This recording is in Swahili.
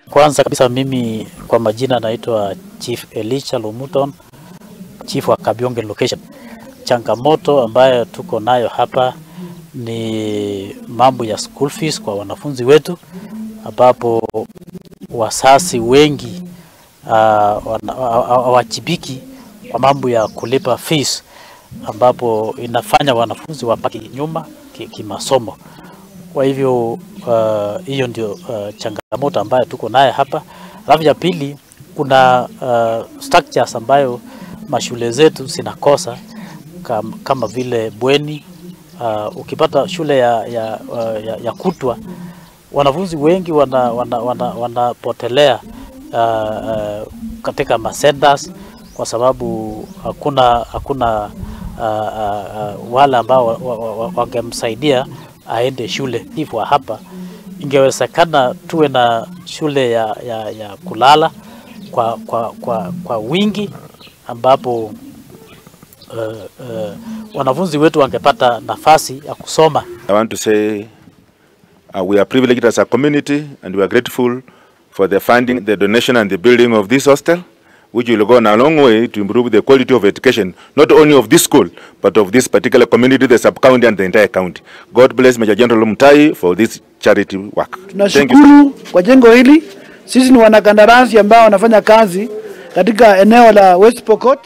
Kwanza kabisa mimi kwa majina naitwa Chief Elisha Lumuton, Chief wa Kabionge location. Changamoto ambayo tuko nayo hapa ni mambo ya school fees kwa wanafunzi wetu, ambapo wasasi wengi hawajibiki kwa mambo ya kulipa fees, ambapo inafanya wanafunzi wabaki nyuma kimasomo. Kwa hivyo hiyo ndio changamoto ambayo tuko naye hapa. Alafu ya pili, kuna structures ambayo mashule zetu zinakosa kama vile bweni. Ukipata shule ya kutwa, wanafunzi wengi wanapotelea katika centers kwa sababu hakuna wale ambao wangemsaidia aende shule. Hivyo hapa ingewezekana tuwe na shule ya kulala kwa wingi, ambapo wanafunzi wetu wangepata nafasi ya kusoma. I want to say we are privileged as a community, and we are grateful for the funding, the donation and the building of this hostel, which will go a long way to improve the quality of education, not only of this school, but of this particular community, the sub-county and the entire county. God bless Major General Mutai for this charity work. Tunashukuru kwa jengo hili. Sisi ni wanakandarasi ambao wanafanya kazi katika eneo la West Pokot.